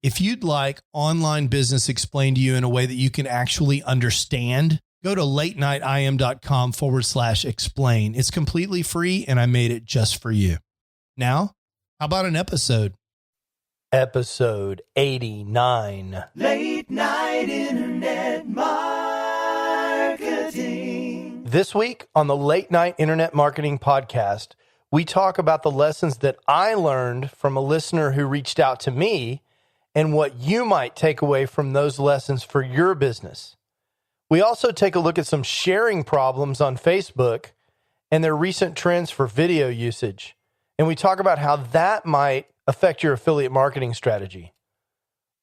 If you'd like online business explained to you in a way that you can actually understand, go to latenightim.com/explain. It's completely free, and I made it just for you. Now, how about an episode? Episode 89. Late Night Internet Marketing. This week on the Late Night Internet Marketing Podcast, we talk about the lessons that I learned from a listener who reached out to me and what you might take away from those lessons for your business. We also take a look at some sharing problems on Facebook and their recent trends for video usage. And we talk about how that might affect your affiliate marketing strategy.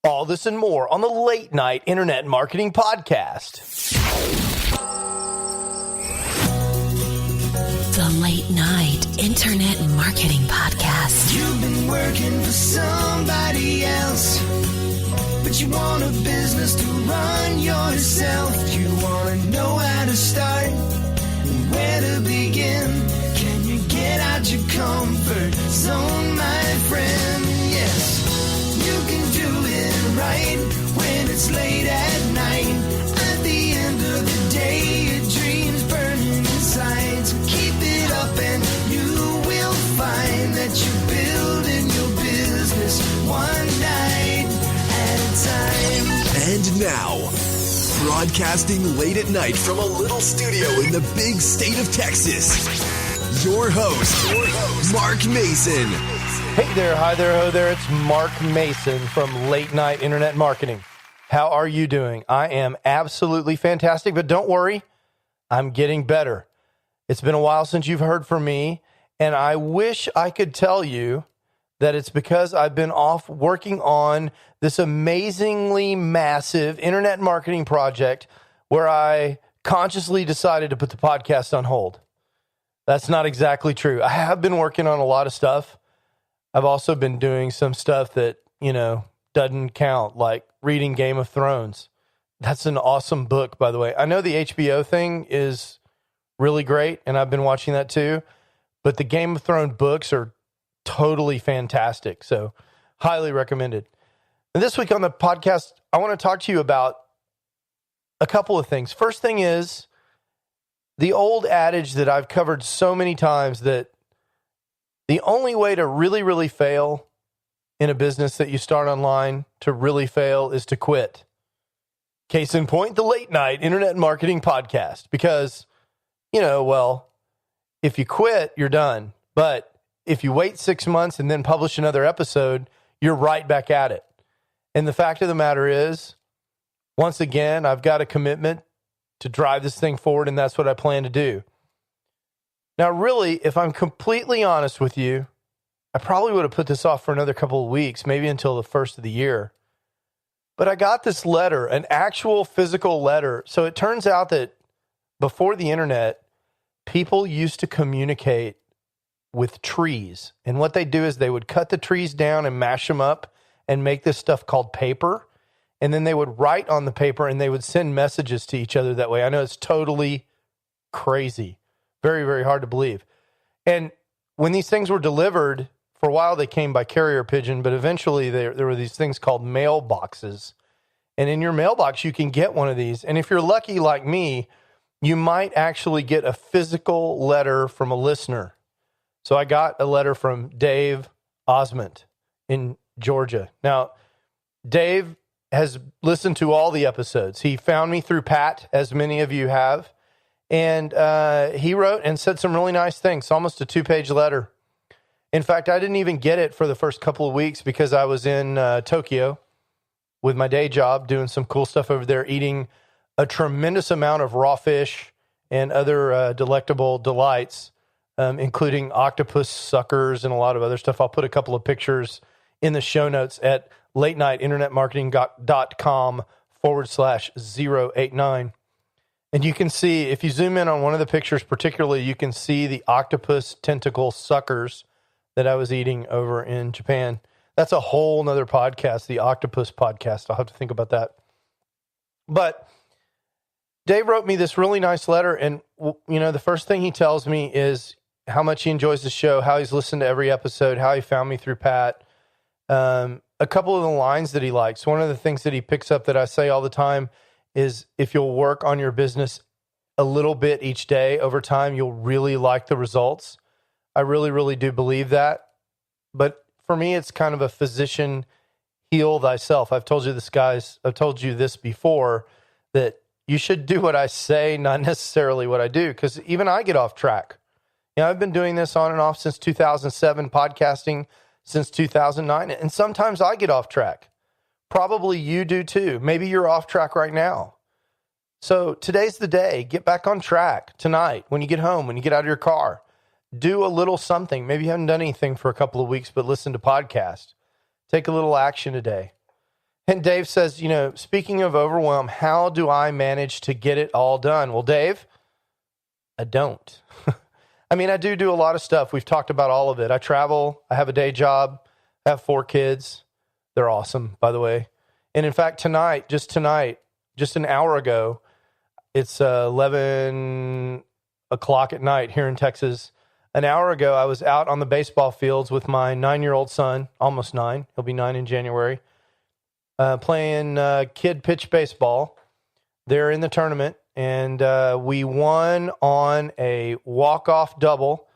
All this and more on the Late Night Internet Marketing Podcast. The Late Night Internet Marketing Podcast. You've been working for somebody else, but you want a business to run yourself. You want to know how to start and where to begin. Can you get out your comfort zone, my friend? Yes, you can do it right when it's late at night. At the end of the day, your dreams burning inside. So keep it up and you will find that you're building your business one night at a time. And now, broadcasting late at night from a little studio in the big state of Texas, your host, Mark Mason. Hey there, hi there, ho there. It's Mark Mason from Late Night Internet Marketing. How are you doing? I am absolutely fantastic, but don't worry, I'm getting better. It's been a while since you've heard from me, and I wish I could tell you that it's because I've been off working on this amazingly massive internet marketing project where I consciously decided to put the podcast on hold. That's not exactly true. I have been working on a lot of stuff. I've also been doing some stuff that, doesn't count, like reading Game of Thrones. That's an awesome book, by the way. I know the HBO thing is really great, and I've been watching that too, but the Game of Thrones books are totally fantastic, so highly recommended. And this week on the podcast, I want to talk to you about a couple of things. First thing is the old adage that I've covered so many times that the only way to really, really fail in a business that you start online to really fail is to quit. Case in point, the Late Night Internet Marketing Podcast. Because, if you quit, you're done. But if you wait 6 months and then publish another episode, you're right back at it. And the fact of the matter is, once again, I've got a commitment to drive this thing forward, and that's what I plan to do. Now, really, if I'm completely honest with you, I probably would have put this off for another couple of weeks, maybe until the first of the year. But I got this letter, an actual physical letter. So it turns out that before the internet, people used to communicate with trees. And what they do is they would cut the trees down and mash them up and make this stuff called paper. And then they would write on the paper and they would send messages to each other that way. I know it's totally crazy. Very, very hard to believe. And when these things were delivered, for a while they came by carrier pigeon, but eventually there were these things called mailboxes. And in your mailbox, you can get one of these. And if you're lucky like me, you might actually get a physical letter from a listener. So I got a letter from Dave Osment in Georgia. Now, Dave has listened to all the episodes. He found me through Pat, as many of you have. And he wrote and said some really nice things, almost a 2-page letter. In fact, I didn't even get it for the first couple of weeks because I was in Tokyo with my day job, doing some cool stuff over there, eating a tremendous amount of raw fish and other delectable delights, including octopus suckers and a lot of other stuff. I'll put a couple of pictures in the show notes at latenighinternetmarketing.com/089. And you can see, if you zoom in on one of the pictures particularly, you can see the octopus tentacle suckers that I was eating over in Japan. That's a whole nother podcast, the octopus podcast. I'll have to think about that. But Dave wrote me this really nice letter. And, the first thing he tells me is how much he enjoys the show, how he's listened to every episode, how he found me through Pat. a couple of the lines that he likes. One of the things that he picks up that I say all the time is if you'll work on your business a little bit each day over time, you'll really like the results. I really, really do believe that. But for me, it's kind of a physician heal thyself. I've told you this before, that you should do what I say, not necessarily what I do, because even I get off track. I've been doing this on and off since 2007, podcasting since 2009, and sometimes I get off track. Probably you do too. Maybe you're off track right now. So today's the day. Get back on track tonight when you get home, when you get out of your car. Do a little something. Maybe you haven't done anything for a couple of weeks, but listen to podcasts. Take a little action today. And Dave says, speaking of overwhelm, how do I manage to get it all done? Well, Dave, I don't. I do a lot of stuff. We've talked about all of it. I travel. I have a day job. I have 4 kids. They're awesome, by the way. And in fact, tonight, just an hour ago, it's 11 o'clock at night here in Texas. An hour ago, I was out on the baseball fields with my 9-year-old son, almost 9. He'll be 9 in January, playing kid pitch baseball. They're in the tournament, and we won on a walk-off double.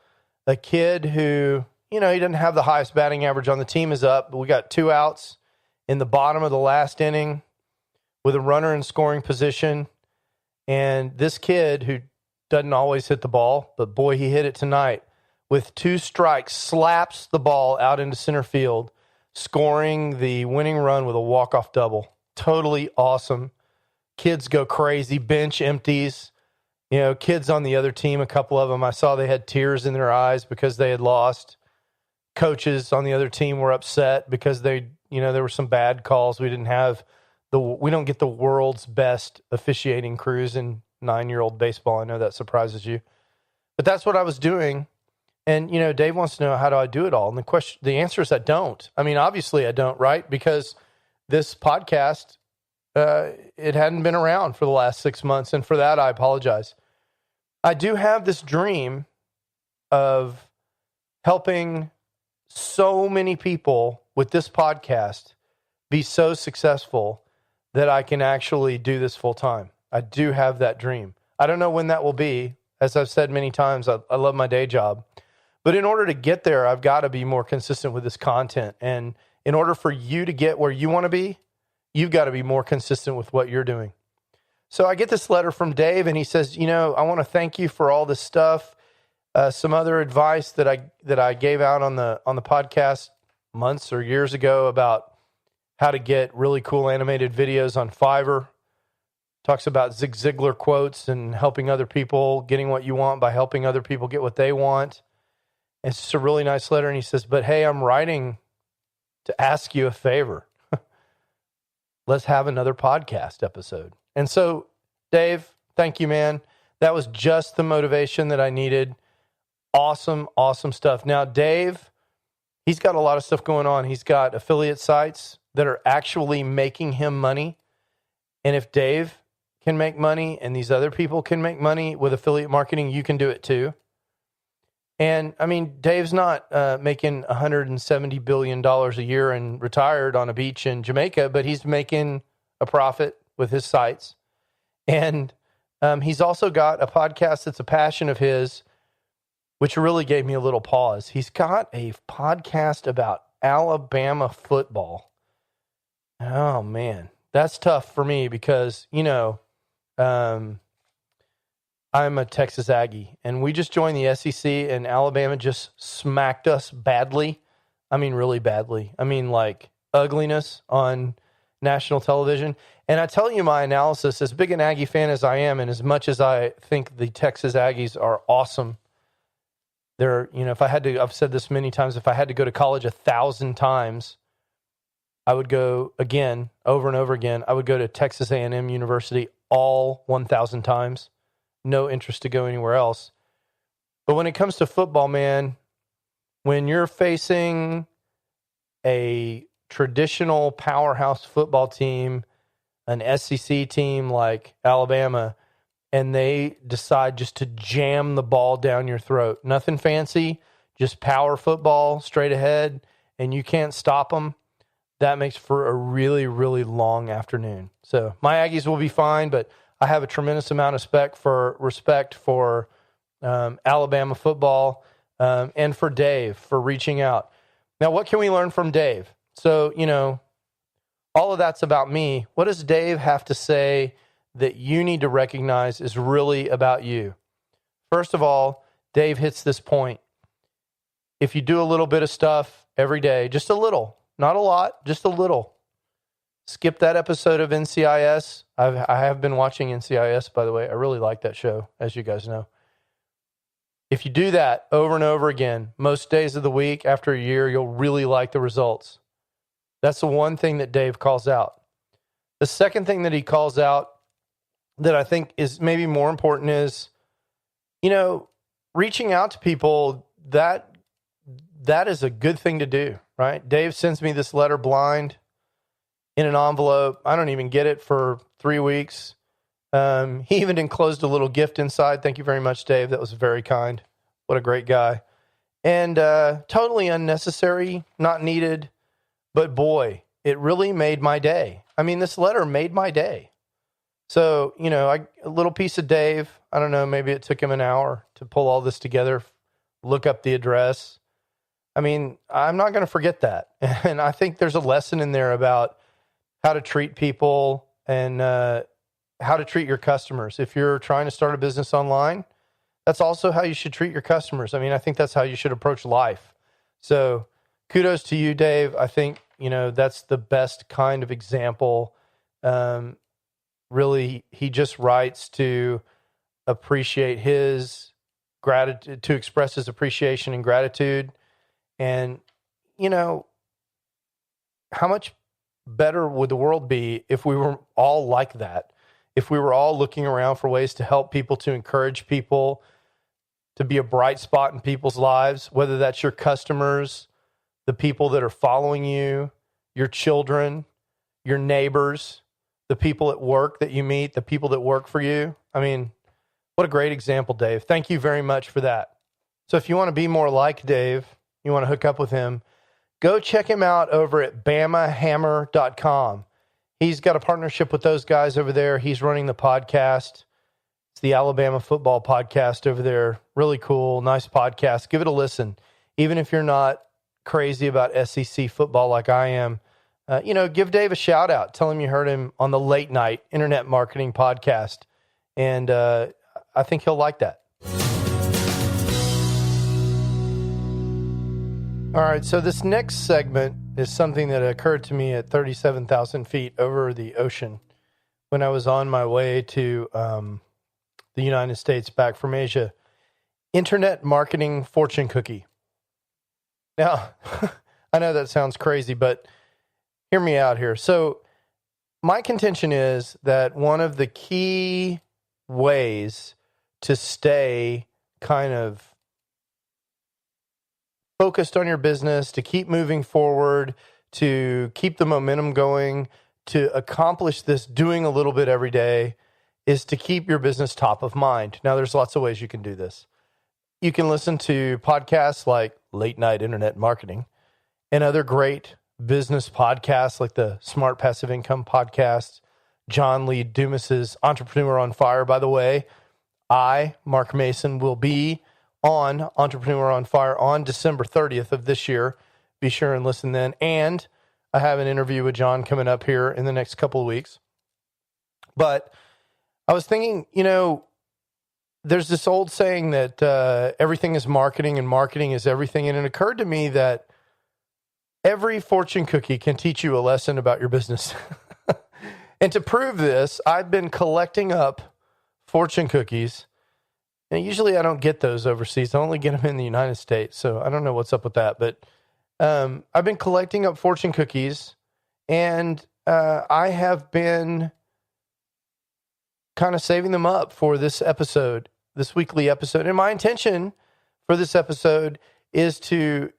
A kid who, he doesn't have the highest batting average on the team is up, but we got 2 outs in the bottom of the last inning with a runner in scoring position. And this kid, who doesn't always hit the ball, but boy, he hit it tonight, with 2 strikes, slaps the ball out into center field, scoring the winning run with a walk-off double. Totally awesome. Kids go crazy. Bench empties. Kids on the other team, a couple of them, I saw they had tears in their eyes because they had lost. Coaches on the other team were upset because there were some bad calls. We don't get the world's best officiating crews in 9-year-old baseball. I know that surprises you, but that's what I was doing. And, Dave wants to know, how do I do it all? And the answer is I don't. Obviously I don't, right? Because this podcast, it hadn't been around for the last 6 months. And for that, I apologize. I do have this dream of helping so many people with this podcast be so successful that I can actually do this full time. I do have that dream. I don't know when that will be. As I've said many times, I love my day job. But in order to get there, I've got to be more consistent with this content. And in order for you to get where you want to be, you've got to be more consistent with what you're doing. So I get this letter from Dave, and he says, I want to thank you for all this stuff. Some other advice that I gave out on the podcast months or years ago about how to get really cool animated videos on Fiverr. Talks about Zig Ziglar quotes and helping other people, getting what you want by helping other people get what they want. And it's just a really nice letter. And he says, but hey, I'm writing to ask you a favor. Let's have another podcast episode. And so, Dave, thank you, man. That was just the motivation that I needed. Awesome, awesome stuff. Now, Dave, he's got a lot of stuff going on. He's got affiliate sites that are actually making him money. And if Dave can make money and these other people can make money with affiliate marketing, you can do it too. And Dave's not making $170 billion a year and retired on a beach in Jamaica, but he's making a profit with his sites. And he's also got a podcast that's a passion of his, which really gave me a little pause. He's got a podcast about Alabama football. Oh, man, that's tough for me because, I'm a Texas Aggie, and we just joined the SEC, and Alabama just smacked us badly. Really badly. Like ugliness on national television. And I tell you my analysis, as big an Aggie fan as I am, and as much as I think the Texas Aggies are awesome, if I had to, I've said this many times, if I had to go to college 1,000 times, I would go again, over and over again. I would go to Texas A&M University all 1,000 times. No interest to go anywhere else. But when it comes to football, man, when you're facing a traditional powerhouse football team, an SEC team like Alabama, and they decide just to jam the ball down your throat, nothing fancy, just power football straight ahead, and you can't stop them, that makes for a really, really long afternoon. So my Aggies will be fine, but I have a tremendous amount of respect for Alabama football and for Dave for reaching out. Now, what can we learn from Dave? So, all of that's about me. What does Dave have to say that you need to recognize is really about you? First of all, Dave hits this point. If you do a little bit of stuff every day, just a little, not a lot, just a little. Skip that episode of NCIS. I have been watching NCIS, by the way. I really like that show, as you guys know. If you do that over and over again, most days of the week, after a year, you'll really like the results. That's the one thing that Dave calls out. The second thing that he calls out that I think is maybe more important is, reaching out to people, that is a good thing to do, right? Dave sends me this letter blind in an envelope. I don't even get it for 3 weeks. He even enclosed a little gift inside. Thank you very much, Dave. That was very kind. What a great guy. And totally unnecessary, not needed. But boy, it really made my day. I mean, this letter made my day. So, a little piece of Dave. I don't know, maybe it took him an hour to pull all this together, look up the address. I mean, I'm not going to forget that. And I think there's a lesson in there about how to treat people and how to treat your customers. If you're trying to start a business online, that's also how you should treat your customers. I mean, I think that's how you should approach life. So kudos to you, Dave. I think, that's the best kind of example. Really, he just writes to appreciate his gratitude, to express his appreciation and gratitude. And, how much better would the world be if we were all like that? If we were all looking around for ways to help people, to encourage people, to be a bright spot in people's lives, whether that's your customers, the people that are following you, your children, your neighbors, the people at work that you meet, the people that work for you. I mean, what a great example, Dave. Thank you very much for that. So if you want to be more like Dave, you want to hook up with him, go check him out over at bamahammer.com. He's got a partnership with those guys over there. He's running the podcast. It's the Alabama football podcast over there. Really cool, nice podcast. Give it a listen. Even if you're not crazy about SEC football like I am, give Dave a shout out. Tell him you heard him on the Late Night Internet Marketing Podcast. And I think he'll like that. All right, so this next segment is something that occurred to me at 37,000 feet over the ocean when I was on my way to the United States back from Asia. Internet marketing fortune cookie. Now, I know that sounds crazy, but hear me out here. So my contention is that one of the key ways to stay kind of focused on your business, to keep moving forward, to keep the momentum going, to accomplish this doing a little bit every day, is to keep your business top of mind. Now, there's lots of ways you can do this. You can listen to podcasts like Late Night Internet Marketing and other great business podcasts like the Smart Passive Income podcast, John Lee Dumas's Entrepreneur on Fire. By the way, I, Mark Mason, will be on Entrepreneur on Fire on December 30th of this year. Be sure and listen then. And I have an interview with John coming up here in the next couple of weeks. But I was thinking, there's this old saying that everything is marketing and marketing is everything. And it occurred to me that every fortune cookie can teach you a lesson about your business. And to prove this, I've been collecting up fortune cookies. And usually I don't get those overseas. I only get them in the United States. So I don't know what's up with that. But I've been collecting up fortune cookies. And I have been kind of saving them up for this episode, this weekly episode. And my intention for this episode is to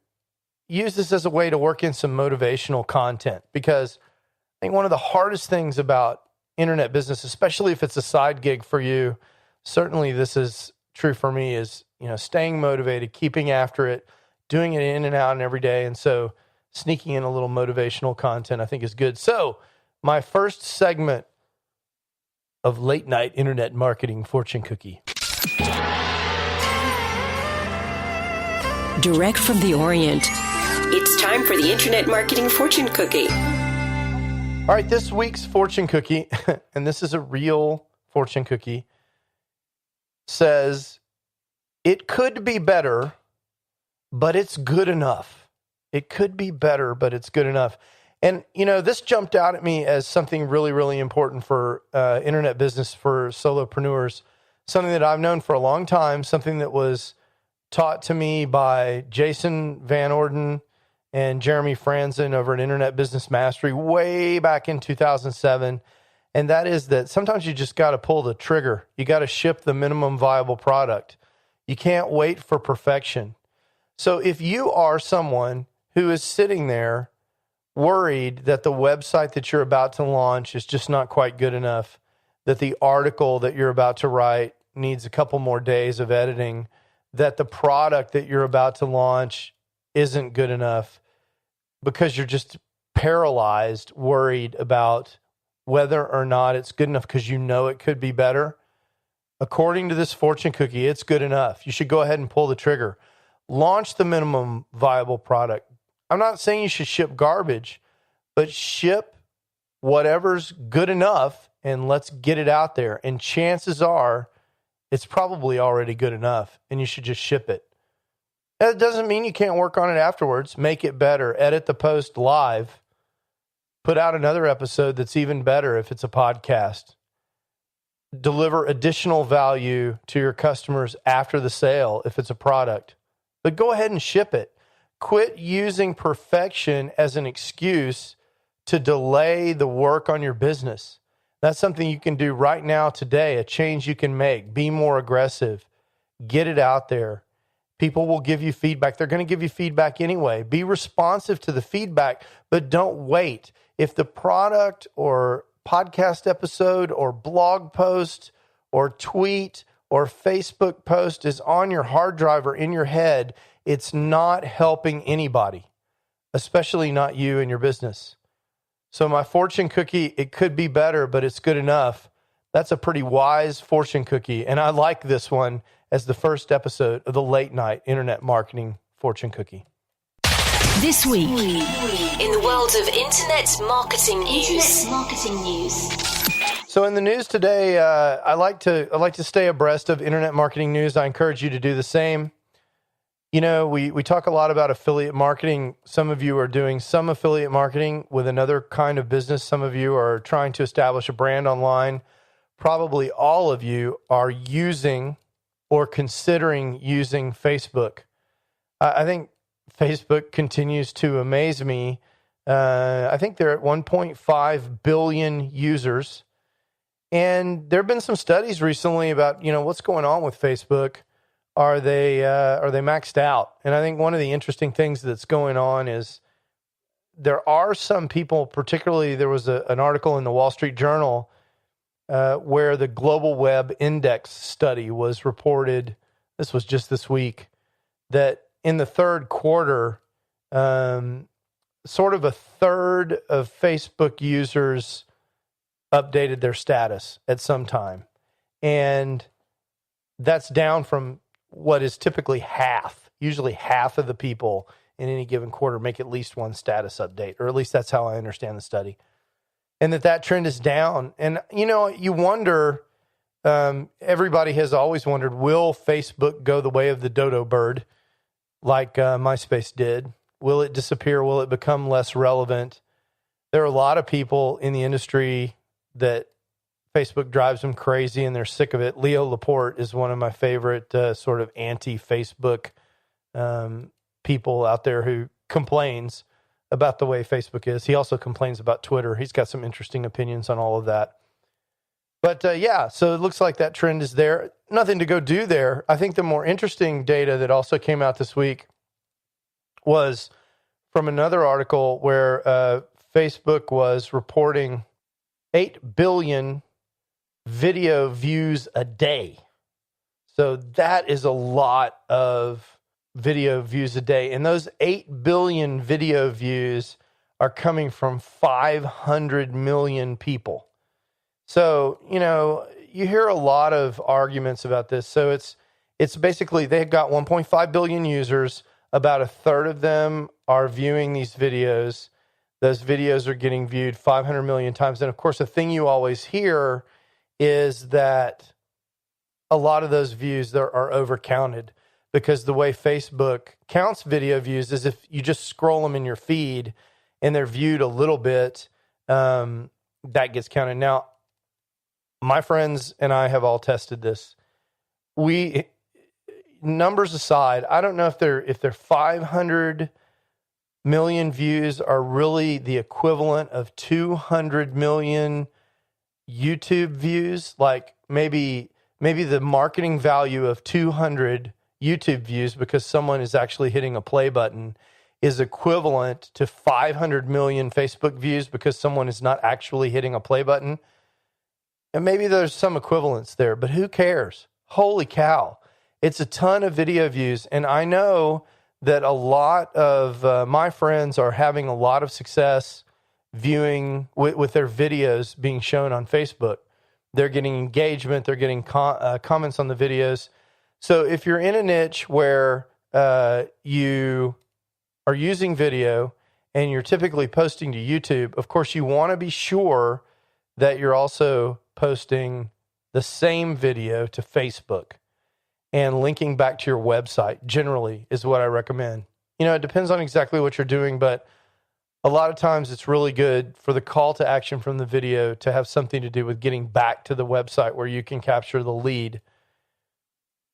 use this as a way to work in some motivational content, because I think one of the hardest things about internet business, especially if it's a side gig for you, certainly this is true for me, is, staying motivated, keeping after it, doing it in and out and every day. And so sneaking in a little motivational content I think is good. So my first segment of late night internet marketing fortune cookie. Direct from the Orient, it's time for the Internet Marketing Fortune Cookie. All right, this week's fortune cookie, and this is a real fortune cookie, says it could be better, but it's good enough. It could be better, but it's good enough. And, you know, this jumped out at me as something really, really important for internet business for solopreneurs, something that I've known for a long time, something that was taught to me by Jason Van Orden and Jeremy Franzen over at Internet Business Mastery way back in 2007. And that is that sometimes you just got to pull the trigger. You got to ship the minimum viable product. You can't wait for perfection. So if you are someone who is sitting there worried that the website that you're about to launch is just not quite good enough, that the article that you're about to write needs a couple more days of editing, that the product that you're about to launch isn't good enough, because you're just paralyzed, worried about whether or not it's good enough because you know it could be better. According to this fortune cookie, it's good enough. You should go ahead and pull the trigger. Launch the minimum viable product. I'm not saying you should ship garbage, but ship whatever's good enough and let's get it out there. And chances are it's probably already good enough and you should just ship it. That doesn't mean you can't work on it afterwards. Make it better. Edit the post live. Put out another episode that's even better if it's a podcast. Deliver additional value to your customers after the sale if it's a product. But go ahead and ship it. Quit using perfection as an excuse to delay the work on your business. That's something you can do right now, today, a change you can make. Be more aggressive. Get it out there. People will give you feedback. They're going to give you feedback anyway. Be responsive to the feedback, but don't wait. If the product or podcast episode or blog post or tweet or Facebook post is on your hard drive or in your head, it's not helping anybody, especially not you and your business. So my fortune cookie, it could be better, but it's good enough. That's a pretty wise fortune cookie. And I like this one as the first episode of the late night internet marketing fortune cookie. This week, in the world of internet marketing news. So in the news today, I like to stay abreast of internet marketing news. I encourage you to do the same. You know, we talk a lot about affiliate marketing. Some of you are doing some affiliate marketing with another kind of business. Some of you are trying to establish a brand online. Probably all of you are using or considering using Facebook. I think Facebook continues to amaze me. I think they're at 1.5 billion users. And there have been some studies recently about, you know, what's going on with Facebook. Are they maxed out? And I think one of the interesting things that's going on is there are some people, particularly there was an article in the Wall Street Journal where the Global Web Index study was reported. This was just this week, that in the third quarter, sort of a third of Facebook users updated their status at some time. And that's down from what is typically half. Usually half of the people in any given quarter make at least one status update, or at least that's how I understand the study. And that trend is down. And, you know, you wonder, everybody has always wondered, will Facebook go the way of the dodo bird like MySpace did? Will it disappear? Will it become less relevant? There are a lot of people in the industry that Facebook drives them crazy and they're sick of it. Leo Laporte is one of my favorite sort of anti-Facebook people out there who complains about the way Facebook is. He also complains about Twitter. He's got some interesting opinions on all of that. But yeah, so it looks like that trend is there. Nothing to go do there. I think the more interesting data that also came out this week was from another article where Facebook was reporting 8 billion video views a day. So that is a lot of video views a day. And those 8 billion video views are coming from 500 million people. So, you hear a lot of arguments about this. So it's basically they've got 1.5 billion users. About a third of them are viewing these videos. Those videos are getting viewed 500 million times. And of course, the thing you always hear is that a lot of those views there are overcounted, because the way Facebook counts video views is if you just scroll them in your feed and they're viewed a little bit, that gets counted. Now, my friends and I have all tested this. Numbers aside, I don't know if they're 500 million views are really the equivalent of 200 million YouTube views. Like maybe the marketing value of 200 YouTube views because someone is actually hitting a play button is equivalent to 500 million Facebook views because someone is not actually hitting a play button. And maybe there's some equivalence there, but who cares? Holy cow. It's a ton of video views. And I know that a lot of my friends are having a lot of success viewing with their videos being shown on Facebook. They're getting engagement. They're getting comments on the videos. So if you're in a niche where you are using video and you're typically posting to YouTube, of course, you want to be sure that you're also posting the same video to Facebook and linking back to your website generally is what I recommend. It depends on exactly what you're doing, but a lot of times it's really good for the call to action from the video to have something to do with getting back to the website where you can capture the lead.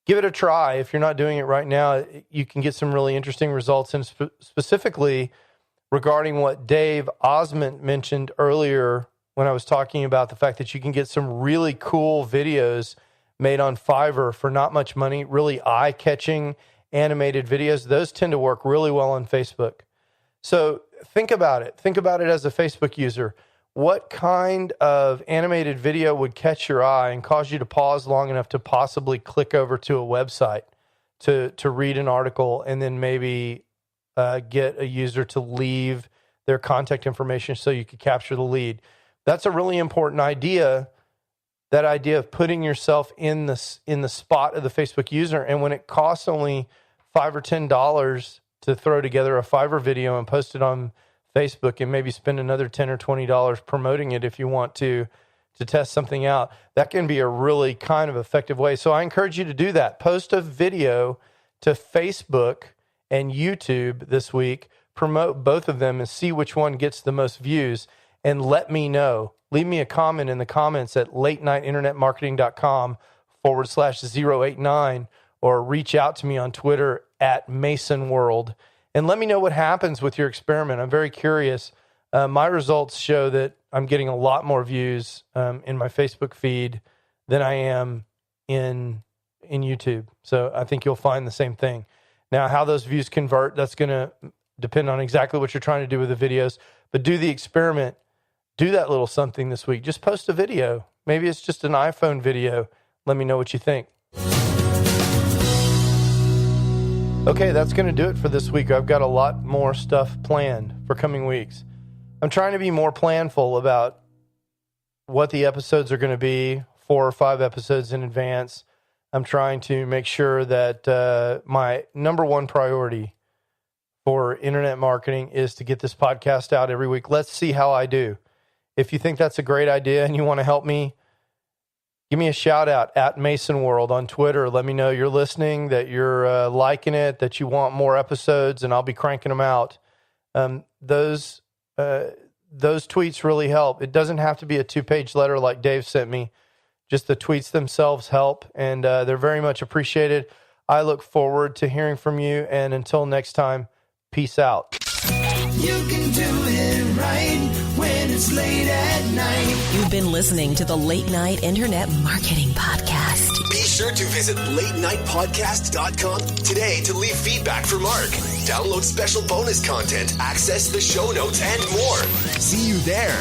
Give it a try. If you're not doing it right now, you can get some really interesting results. And specifically regarding what Dave Osment mentioned earlier when I was talking about the fact that you can get some really cool videos made on Fiverr for not much money, really eye-catching animated videos. Those tend to work really well on Facebook. So think about it. Think about it as a Facebook user. What kind of animated video would catch your eye and cause you to pause long enough to possibly click over to a website to read an article and then maybe get a user to leave their contact information so you could capture the lead? That's a really important idea. That idea of putting yourself in the spot of the Facebook user. And when it costs only $5 or $10 to throw together a Fiverr video and post it on Facebook and maybe spend another $10 or $20 promoting it if you want to test something out, that can be a really kind of effective way. So I encourage you to do that. Post a video to Facebook and YouTube this week, promote both of them and see which one gets the most views, and let me know. Leave me a comment in the comments at latenighinternetmarketing.com/089 or reach out to me on Twitter at MasonWorld and let me know what happens with your experiment. I'm very curious. My results show that I'm getting a lot more views in my Facebook feed than I am in YouTube. So I think you'll find the same thing. Now, how those views convert, that's going to depend on exactly what you're trying to do with the videos. But do the experiment. Do that little something this week. Just post a video. Maybe it's just an iPhone video. Let me know what you think. Okay, that's going to do it for this week. I've got a lot more stuff planned for coming weeks. I'm trying to be more planful about what the episodes are going to be, 4 or 5 episodes in advance. I'm trying to make sure that my number one priority for internet marketing is to get this podcast out every week. Let's see how I do. If you think that's a great idea and you want to help me, give me a shout out at Mason World on Twitter. Let me know you're listening, that you're liking it, that you want more episodes, and I'll be cranking them out. Those tweets really help. It doesn't have to be a 2-page letter like Dave sent me. Just the tweets themselves help, and they're very much appreciated. I look forward to hearing from you, and until next time, peace out. You can do it right when it's late at night. You've been listening to the Late Night Internet Marketing Podcast. Be sure to visit latenightpodcast.com today to leave feedback for Mark. Download special bonus content, access the show notes, and more. See you there.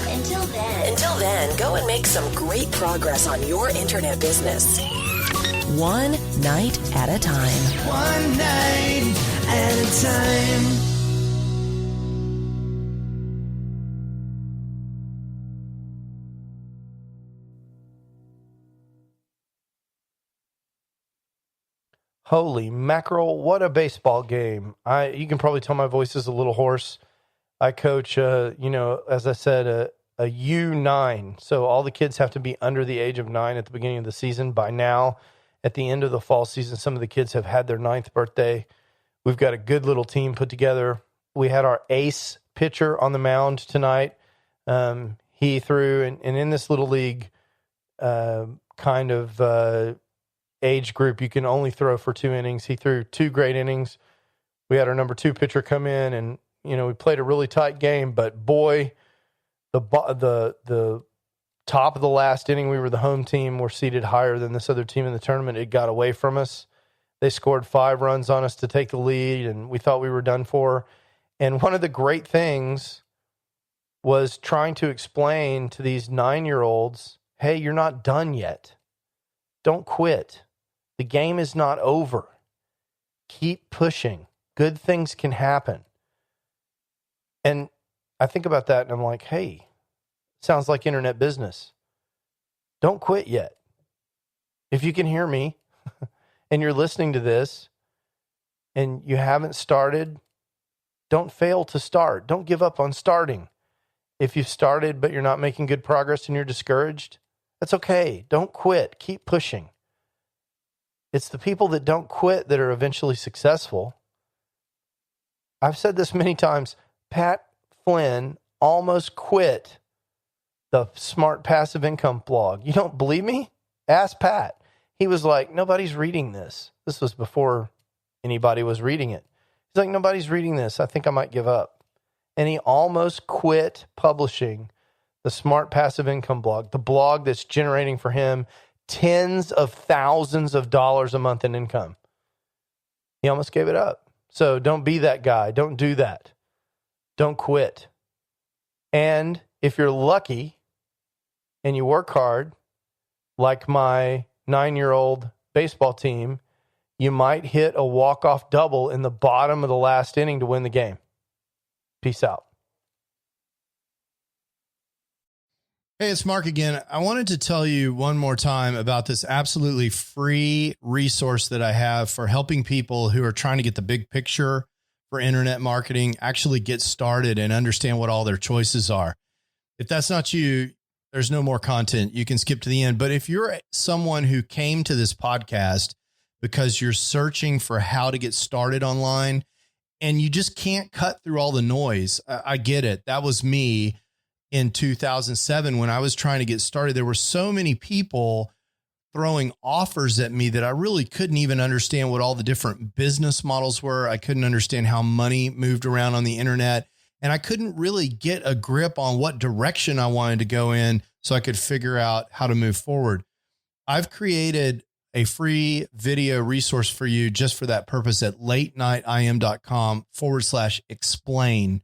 Until then, go and make some great progress on your internet business. one night at a time. One night at a time. Holy mackerel, what a baseball game. You can probably tell my voice is a little hoarse. I coach, as I said, a U9. So all the kids have to be under the age of 9 at the beginning of the season. By now, at the end of the fall season, some of the kids have had their 9th birthday. We've got a good little team put together. We had our ace pitcher on the mound tonight. He threw, and in this little league age group, you can only throw for 2 innings. He threw 2 great innings. We had our number 2 pitcher come in, and we played a really tight game. But boy, the top of the last inning, we were the home team. We're seated higher than this other team in the tournament. It got away from us. They scored 5 runs on us to take the lead, and we thought we were done for. And one of the great things was trying to explain to these 9-year-olds, hey, you're not done yet. Don't quit. The game is not over. Keep pushing. Good things can happen. And I think about that and I'm like, hey, sounds like internet business. Don't quit yet. If you can hear me and you're listening to this and you haven't started, don't fail to start. Don't give up on starting. If you've started but you're not making good progress and you're discouraged, that's okay. Don't quit. Keep pushing. It's the people that don't quit that are eventually successful. I've said this many times. Pat Flynn almost quit the Smart Passive Income blog. You don't believe me? Ask Pat. He was like, nobody's reading this. This was before anybody was reading it. He's like, nobody's reading this. I think I might give up. And he almost quit publishing the Smart Passive Income blog, the blog that's generating for him tens of thousands of dollars a month in income. He almost gave it up. So don't be that guy. Don't do that. Don't quit. And if you're lucky and you work hard, like my 9-year-old baseball team, you might hit a walk-off double in the bottom of the last inning to win the game. Peace out. Hey, it's Mark again. I wanted to tell you one more time about this absolutely free resource that I have for helping people who are trying to get the big picture for internet marketing, actually get started and understand what all their choices are. If that's not you, there's no more content. You can skip to the end. But if you're someone who came to this podcast because you're searching for how to get started online and you just can't cut through all the noise, I get it. That was me. In 2007, when I was trying to get started, there were so many people throwing offers at me that I really couldn't even understand what all the different business models were. I couldn't understand how money moved around on the internet. And I couldn't really get a grip on what direction I wanted to go in so I could figure out how to move forward. I've created a free video resource for you just for that purpose at latenightim.com/explain.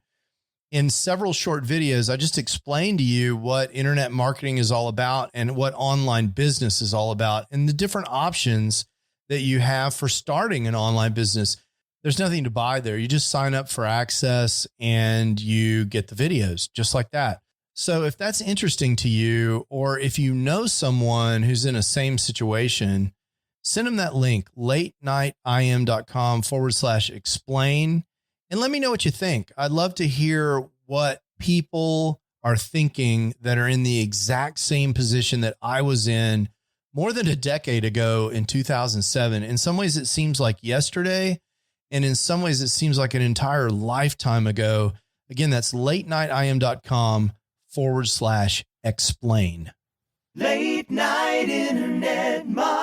In several short videos, I just explained to you what internet marketing is all about and what online business is all about and the different options that you have for starting an online business. There's nothing to buy there. You just sign up for access and you get the videos just like that. So if that's interesting to you, or if you know someone who's in a same situation, send them that link, latenightim.com/explain. And let me know what you think. I'd love to hear what people are thinking that are in the exact same position that I was in more than a decade ago in 2007. In some ways, it seems like yesterday. And in some ways, it seems like an entire lifetime ago. Again, that's latenightim.com/explain. Late night internet marketing.